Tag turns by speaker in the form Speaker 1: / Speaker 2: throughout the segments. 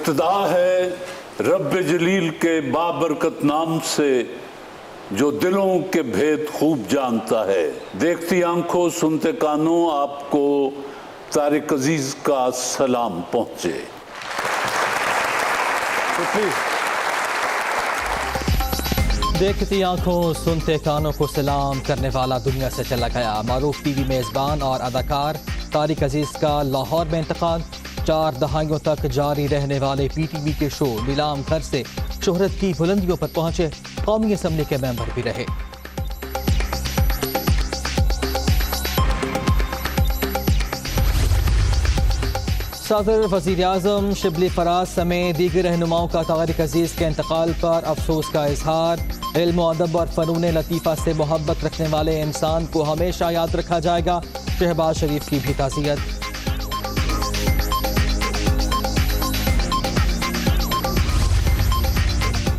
Speaker 1: इब्तिदा है रब जलील के बाबरकत नाम से, जो दिलों के भेद खूब जानता है। देखती आंखों सुनते कानों आपको तारिक अजीज का सलाम पहुंचे।
Speaker 2: देखती आंखों सुनते कानों को सलाम करने वाला दुनिया से चला गया। मारूफ टीवी मेज़बान और अदाकार तारिक अजीज का लाहौर में इंतकाल। 4 दहाइयों तक जारी रहने वाले पीटीवी के शो नीलाम घर से शोहरत की बुलंदियों पर पहुंचे। कौमी असम्बली के मेंबर भी रहे। सदर वज़ीर आज़म शिबली फराज समेत दीगर रहनुमाओं का तारिक अजीज के इंतकाल पर अफसोस का इजहार। इल्म और अदब और फ़नून लतीफ़ा से मोहब्बत रखने वाले इंसान को हमेशा याद रखा जाएगा। शहबाज शरीफ की भी ताज़ियत।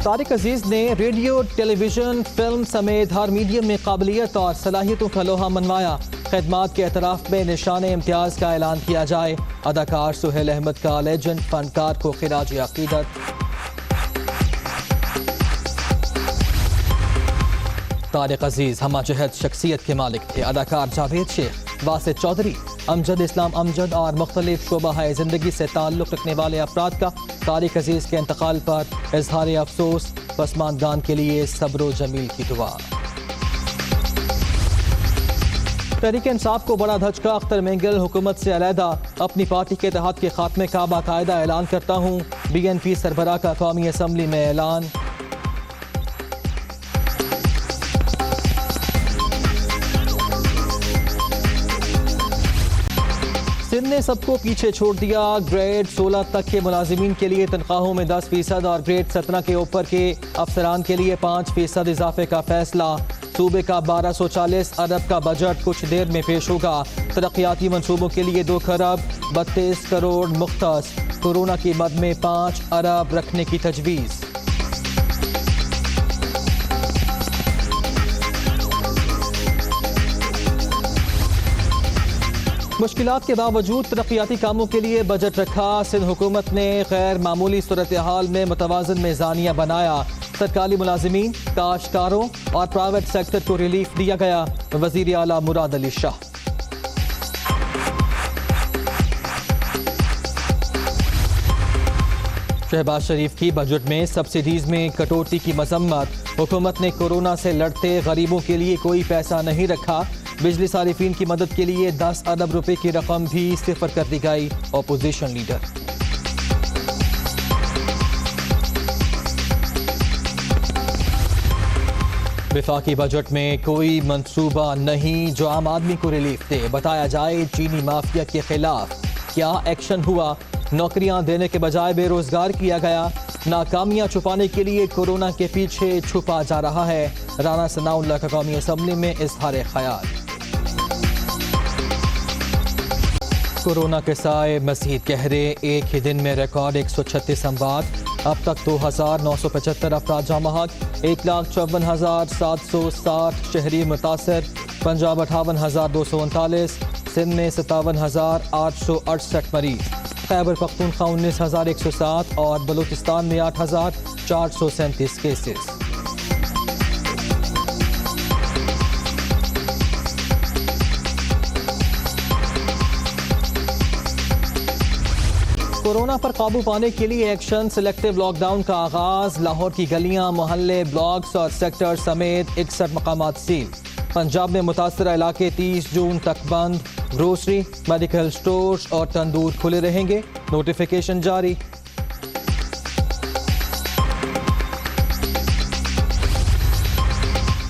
Speaker 2: तारिक अजीज ने रेडियो, टेलीविज़न, फिल्म समेत हर मीडियम में काबिलियत और सलाहियतों का लोहा मनवाया। खिदमात के एतराफ़ में निशान इम्तियाज़ का ऐलान किया जाए। अदाकार सुहेल अहमद का लेजेंड फनकार को खिराज अक़ीदत। तारिक अजीज हमाजहत शख्सियत के मालिक थे। अदाकार जावेद शेख, वासिद चौधरी, अमजद इस्लाम अमजद और मुख्तलिफ शोबाए ज़िंदगी से ताल्लुक़ रखने वाले अफराद का तारिक अजीज के इंतकाल पर इजहार अफसोस। पसमानदान के लिए सब्र जमील की दुआ। तहरीक इंसाफ को बड़ा धचका। अख्तर मेंगल हुकूमत से अलहदा, अपनी पार्टी के इत्तेहाद के खात्मे का बाकायदा ऐलान करता हूँ। BNP सरबराह का कौमी असम्बली में ऐलान। सिंध ने सबको पीछे छोड़ दिया। ग्रेड 16 तक के मुलाजिमीन के लिए तनख्वाहों में 10% और ग्रेड 17 के ऊपर के अफसरान के लिए 5% इजाफे का फैसला। सूबे का 1240 अरब का बजट कुछ देर में पेश होगा। तरक्याती मंसूबों के लिए 2 खरब 32 करोड़ मुख्तस। कोरोना की मद में 5 अरब रखने की तजवीज़। मुश्किलात के बावजूद तरक्याती कामों के लिए बजट रखा। सिंध हुकूमत ने गैर मामूली सूरत हाल में मुतवाज़न मेज़ानिया बनाया। सरकारी मुलाजिमीन, काश्तकारों और प्राइवेट सेक्टर को रिलीफ दिया गया। वज़ीर आला मुराद अली शाह। शहबाज शरीफ की बजट में सब्सिडीज में कटौती की मजम्मत। हुकूमत ने कोरोना से लड़ते गरीबों के लिए कोई पैसा नहीं रखा। बिजली सारिफीन की मदद के लिए 10 अरब रुपए की रकम भी सिफर कर दी गई। Opposition leader. विफाकी बजट में कोई मंसूबा नहीं जो आम आदमी को रिलीफ दे। बताया जाए चीनी माफिया के खिलाफ क्या एक्शन हुआ। नौकरियां देने के बजाय बेरोजगार किया गया। नाकामियां छुपाने के लिए कोरोना के पीछे छुपा जा रहा है। राना सनाउल्लाह का कौमी असम्बली में इज़हार ख्याल। कोरोना के साए मज़ीद गहरे। एक ही दिन में रिकॉर्ड 136 अमवात। अब तक 2975 अफराद जाम हक। 1,54,760 शहरी मुतासर। पंजाब 58,239। सिंध में 57,868 मरीज। खैबर पख्तूनख्वा 19,107 और बलूचिस्तान में 8,437 केसेस। कोरोना पर काबू पाने के लिए एक्शन। सिलेक्टिव लॉकडाउन का आगाज। लाहौर की गलियां, मोहल्ले, ब्लॉक्स और सेक्टर समेत 61 मकामात सील। पंजाब में मुतासरा इलाके 30 जून तक बंद। ग्रोसरी, मेडिकल स्टोर्स और तंदूर खुले रहेंगे। नोटिफिकेशन जारी।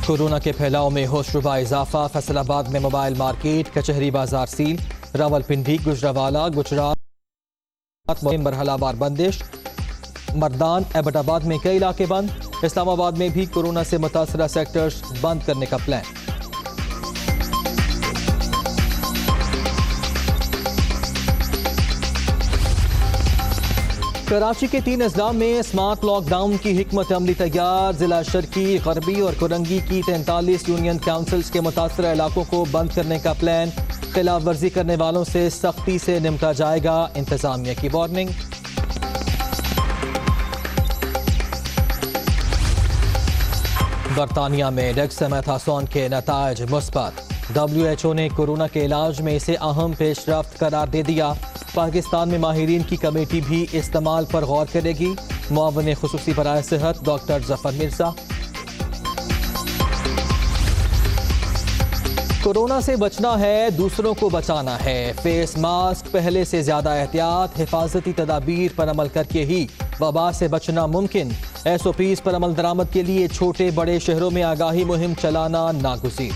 Speaker 2: कोरोना के फैलाव में होशरुबा इजाफा। फैसलाबाद में मोबाइल मार्केट, कचहरी बाजार सील। रावलपिंडी, गुजरावाला, गुजरात मरहलावार बंदिश। मर्दान, एबटाबाद में कई इलाके बंद। इस्लामाबाद में भी कोरोना से मुतासरा सेक्टर्स बंद करने का प्लान। कराची के 3 अजला में स्मार्ट लॉकडाउन की हिकमत अमली तैयार। जिला शर्की, गरबी और कुरंगी की 43 यूनियन काउंसिल्स के मुतासरा इलाकों को बंद करने का प्लान। खिलाफ वर्जी करने वालों से सख्ती से निपटा जाएगा। इंतजामिया की वार्निंग। बरतानिया में डेक्सामेथासोन के नताज मुस्बत। WHO ने कोरोना के इलाज में इसे अहम पेशरफ्त करार दे दिया। पाकिस्तान में माहिरीन की कमेटी भी इस्तेमाल पर गौर करेगी। मुआवन खुसूसी बराए सेहत डॉक्टर जफर मिर्जा। कोरोना से बचना है, दूसरों को बचाना है। फेस मास्क, पहले से ज्यादा एहतियात, हिफाजती तदाबीर पर अमल करके ही वबा से बचना मुमकिन। SOPs पर अमल दरामद के लिए छोटे बड़े शहरों में आगाही मुहिम चलाना नागुज़ीर।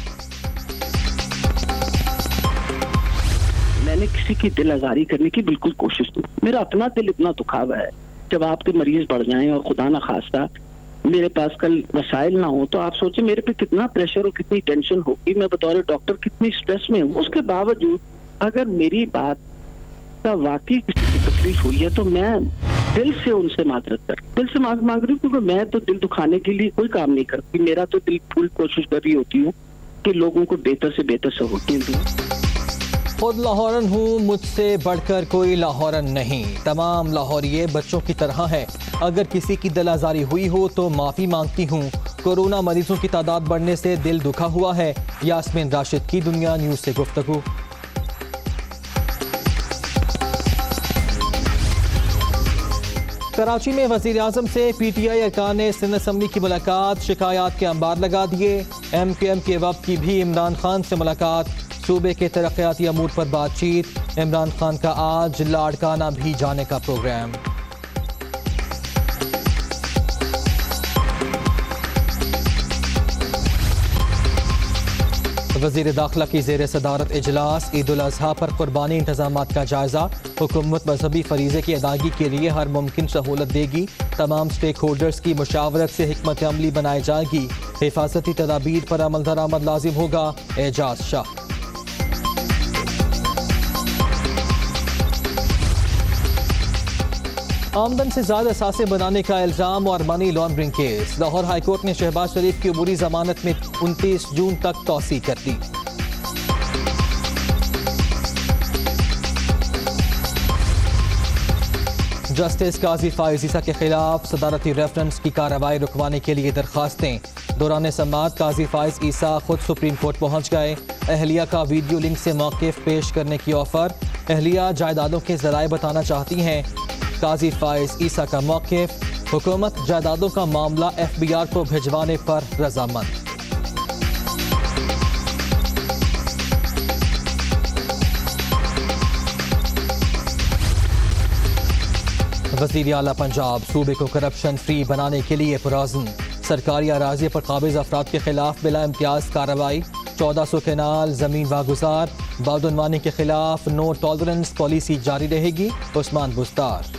Speaker 3: मैंने किसी की दिल आजारी करने की बिल्कुल कोशिश नहीं। मेरा अपना दिल इतना दुखा हुआ है, जब आपके मरीज बढ़ जाएं और खुदा ना खास्ता मेरे पास कल वसाइल ना हो, तो आप सोचें मेरे पे कितना प्रेशर और कितनी टेंशन होगी। मैं बतौर डॉक्टर कितनी स्ट्रेस में हूँ। उसके बावजूद अगर मेरी बात का वाकई किसी की तकलीफ हुई है तो मैं दिल से उनसे दिल से मांग रही हूँ, क्योंकि मैं तो दिल दुखाने के लिए कोई काम नहीं करती। मेरा तो दिल पूरी कोशिश कर रही होती हूँ कि लोगों को बेहतर से बेहतर सहूलियत दूँ।
Speaker 2: खुद लाहौरन हूँ, मुझसे बढ़कर कोई लाहौरन नहीं। तमाम लाहौरिये बच्चों की तरह है। अगर किसी की दिल आजारी हुई हो तो माफ़ी मांगती हूँ। कोरोना मरीजों की तादाद बढ़ने से दिल दुखा हुआ है। यास्मीन राशिद की दुनिया न्यूज़ से गुफ्तगू। कराची में वज़ीर आज़म से PTI अरकान सिंध असम्बली की मुलाकात। शिकायत के अंबार लगा दिए। MQM के वफ़द की भी इमरान खान से मुलाकात। सूबे के तरक्याती अमूर पर बातचीत। इमरान खान का आज लाड़काना भी जाने का प्रोग्राम। वज़ीर दाखिला की ज़ेर सदारत इजलास। ईद उल अज़हा पर कुर्बानी इंतजामात का जायजा। हुकूमत मजहबी फरीज़े की अदायगी के लिए हर मुमकिन सहूलत देगी। तमाम स्टेक होल्डर्स की मुशावरत से हिकमत अमली बनाई जाएगी। हिफाजती तदाबीर पर अमल दरामद लाजिम होगा। एजाज शाह। आमदन से ज्यादा सासे बनाने का इल्जाम और money laundering case. Lahore high court ने शहबाज शरीफ की उमूरी जमानत में 29 जून तक तौसी कर दी। जस्टिस काजी फाइज ईसा के खिलाफ सदारती रेफरेंस की कार्रवाई रुकवाने के लिए दरखास्तें। दौरान समाअत काजी फाइज ईसा खुद सुप्रीम कोर्ट पहुंच गए। अहलिया का वीडियो लिंक से मौक़िफ़ पेश करने की ऑफर। अहलिया जायदादों के ज़राए बताना चाहती हैं। काजी फाइज ईसा का मौक़िफ़, हुकूमत जायदादों का मामला FBR को भिजवाने पर रजामंद। वज़ीर आला पंजाब सूबे को करप्शन फ्री बनाने के लिए पुरअज़्म। सरकारी अराज़ी पर काबिज़ अफराद के खिलाफ बिला इम्तियाज़ कार्रवाई। 1400 केनाल ज़मीन वागुज़ार। बदउनवानी के खिलाफ नो टॉलरेंस पॉलिसी जारी रहेगी। उस्मान बुस्तार।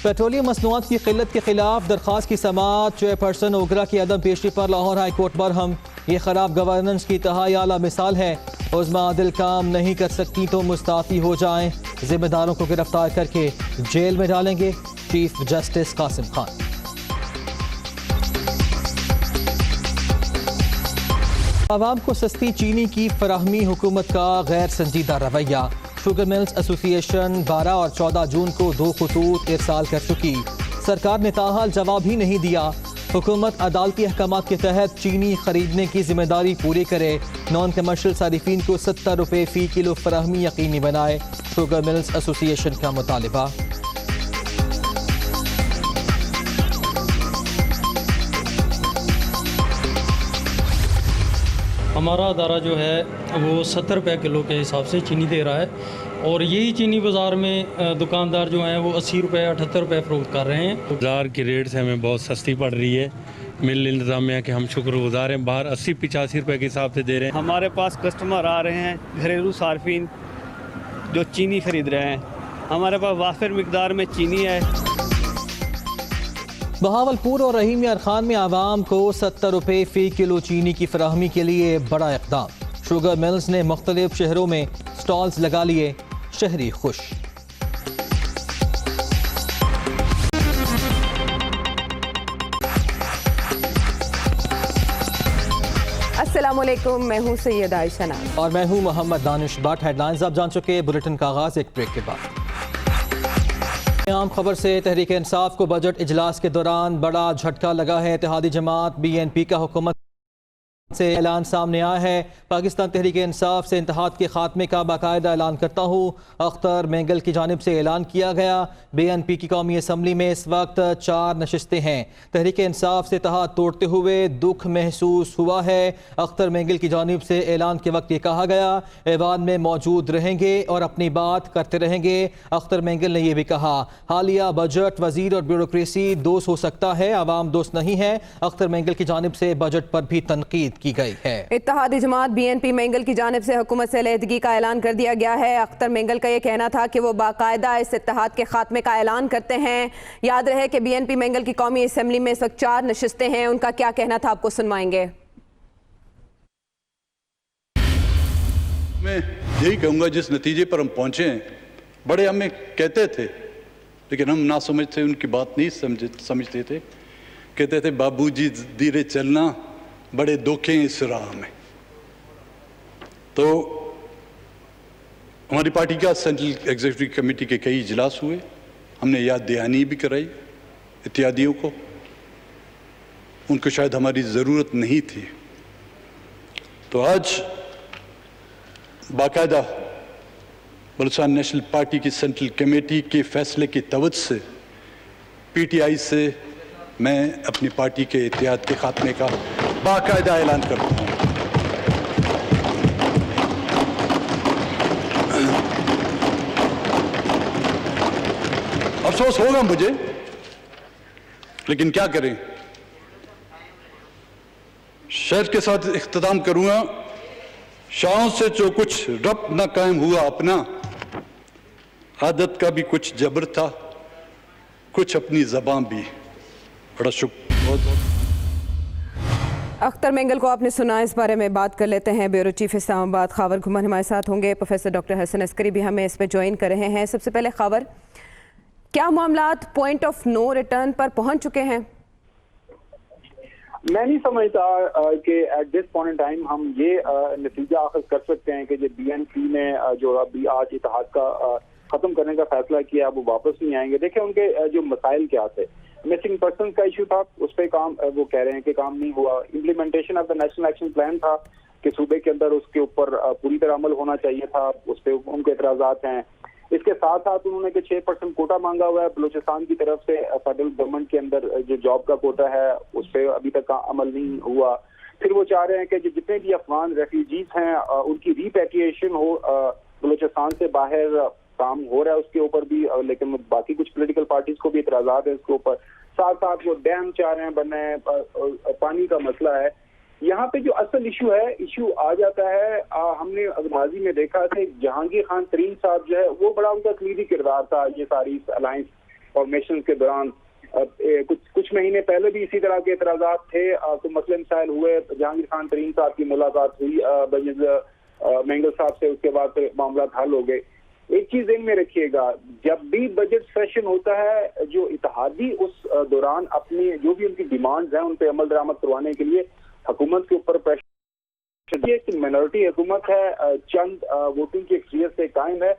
Speaker 2: पेट्रोलियम मसनूआत की किल्लत के खिलाफ दरख्वास्त की समाअत। चेयरपर्सन ओगरा की अदम पेशी पर लाहौर हाई कोर्ट बरहम। ये खराब गवर्नेंस की तहाई आला मिसाल है। उज़्मा आदिल काम नहीं कर सकती तो मुस्ताफ़ी हो जाएं। जिम्मेदारों को गिरफ्तार करके जेल में डालेंगे। Chief justice Qasim Khan. आवाम को सस्ती चीनी की फराहमी हुकूमत का गैर संजीदा रवैया। शुगर मिल्स एसोसिएशन 12 और 14 जून को 2 खतूत इरसाल कर चुकी। सरकार ने ताहाल जवाब ही नहीं दिया। हुकूमत अदालती अहकामात के तहत चीनी खरीदने की जिम्मेदारी पूरी करे। नॉन कमर्शियल सारिफीन को 70 रुपये फ़ी किलो फराहमी यकीनी बनाए। शुगर मिल्स एसोसिएशन का मुतालिबा।
Speaker 4: हमारा अदारा जो है वो 70 रुपये किलो के हिसाब से चीनी दे रहा है और यही चीनी बाज़ार में दुकानदार जो हैं वो 80 रुपये 78 रुपये फ़रोख्त कर रहे हैं।
Speaker 5: बाज़ार की रेट से हमें बहुत सस्ती पड़ रही है। मिल इंतज़ामिया के हम शुक्रगुज़ार हैं। बाहर 80-85 रुपये के हिसाब से दे रहे हैं।
Speaker 6: हमारे पास कस्टमर आ रहे हैं, घरेलू सार्फिन जो चीनी ख़रीद रहे हैं। हमारे पास वाफिर मिकदार में चीनी है।
Speaker 2: बहावलपुर और रहीम यार खान में आवाम को 70 रुपये फ़ी किलो चीनी की फराहमी के लिए बड़ा इक़दाम। शुगर मिल्स ने मुख्तलिफ शहरों में स्टॉल्स लगा लिए। शहरी खुश।
Speaker 7: अस्सलामुअलैकुम, मैं हूँ सैयद आयशा नाज़
Speaker 2: और मैं हूँ मोहम्मद दानिश भट्ट। हेडलाइंस आप जान चुके। बुलेटिन का आगाज़ एक ब्रेक के बाद। आम खबर से तहरीक इंसाफ को बजट इजलास के दौरान बड़ा झटका लगा है। इत्तेहादी जमात BNP का हुकूमत से ऐलान सामने आया है। पाकिस्तान तहरीक इंसाफ से इंतहाद के खात्मे का बाकायदा ऐलान करता हूँ। अख्तर मेंगल की जानिब से ऐलान किया गया। BNP की कौमी असम्बली में इस वक्त 4 नशिस्तें हैं। तहरीक इंसाफ से इत्तेहाद तोड़ते हुए दुख महसूस हुआ है। अख्तर मेंगल की जानिब से ऐलान के वक्त ये कहा गया, ऐवान में मौजूद रहेंगे और अपनी बात करते रहेंगे। अख्तर मेंगल ने यह भी कहा, हालिया बजट वजीर और ब्यूरोक्रेसी दोस्त हो सकता है, आवाम दोस्त नहीं है। अख्तर मेंगल की जानिब से बजट पर भी तनकीद की गई है।
Speaker 7: इत्तेहादी जमात BNP मेंगल की जानिब से हुकूमत से अलहदगी का ऐलान कर दिया गया है। अख्तर मेंगल का यह कहना था कि वो बाकायदा इस इत्तेहाद के खात्मे का ऐलान करते हैं। याद रहे कि BNP मेंगल की कौमी असम्बली में इस वक्त 4 नशिस्तें हैं। उनका क्या कहना था आपको सुनवाएंगे।
Speaker 8: मैं यही कहूँगा, जिस नतीजे पर हम पहुँचे हैं, बड़े हमें कहते थे लेकिन हम ना समझते, उनकी बात नहीं समझते थे। कहते थे बाबूजी धीरे चलना, बड़े धोखे इस राह में। तो हमारी पार्टी का सेंट्रल एग्जीक्यूटिव कमेटी के कई इजलास हुए, हमने याद दहानी भी कराई इत्यादियों को। उनको शायद हमारी ज़रूरत नहीं थी। तो आज बाकायदा बलूचिस्तान नेशनल पार्टी की सेंट्रल कमेटी के फैसले की तवज्जो से PTI से मैं अपनी पार्टी के इत्तेहाद के खात्मे का बाकायदा ऐलान करता हूँ। अफसोस होगा मुझे, लेकिन क्या करें। शहर के साथ इख्तिताम करूंगा, शाहों से जो कुछ रब्त न कायम हुआ अपना, आदत का भी कुछ जबर था, कुछ अपनी ज़बान भी। बड़ा शुक्र।
Speaker 7: अख्तर मेंगल को आपने सुना, इस बारे में बात कर लेते हैं। ब्यूरो चीफ इस्लामाबाद खावर घुमन हमारे साथ होंगे। प्रोफेसर डॉक्टर हसन अस्करी भी हमें इस पर ज्वाइन कर रहे हैं। सबसे पहले खावर, क्या मामलात पॉइंट ऑफ नो रिटर्न पर पहुंच चुके हैं?
Speaker 9: मैं नहीं समझता कि at this point in time हम ये नतीजा अखज़ कर सकते हैं कि जो BNP ने जो अभी आज इत्तेहाद का खत्म करने का फैसला किया, वो वापस नहीं आएंगे। देखिए, उनके जो मसाइल क्या थे, मिसिंग पर्सन का इशू था, उस पर काम वो कह रहे हैं कि काम नहीं हुआ। Implementation of the national action plan था कि सूबे के अंदर उसके ऊपर पूरी तरह अमल होना चाहिए था, उस पर उनके एतराज़ात हैं। इसके साथ साथ उन्होंने कि 6% कोटा मांगा हुआ है बलूचिस्तान की तरफ से फेडरल गवर्नमेंट के अंदर, जो जॉब का कोटा है उस पर अभी तक अमल नहीं हुआ। फिर वो चाह रहे हैं कि जितने भी अफगान रेफ्यूजीज हैं उनकी रीपैट्रिएशन हो, बलूचिस्तान से बाहर काम हो रहा है उसके ऊपर भी, लेकिन बाकी कुछ पॉलिटिकल पार्टीज को भी इतराजात है इसके ऊपर। साथ साथ वो डैम चाह रहे हैं बनना, पानी का मसला है। यहाँ पे जो असल इशू आ जाता है, हमने माजी में देखा कि जहांगीर खान तरीन साहब जो है वो बड़ा उनका क्लीदी किरदार था ये सारी अलायंस फॉर्मेशन के दौरान। कुछ महीने पहले भी इसी तरह के एतराजात थे, तो मसले मसाइल हुए। जहांगीर खान तरीन साहब की मुलाकात हुई मेंगल साहब से, उसके बाद मामला हल हो गए। एक चीज इन में रखिएगा, जब भी बजट सेशन होता है, जो इत्तेहादी उस दौरान अपनी जो भी उनकी डिमांड्स हैं उन पर अमल दरामद करवाने के लिए हुकूमत के ऊपर प्रेशर, मिनॉरिटी हुकूमत है, चंद वोटिंग की अक्सरियत से कायम है।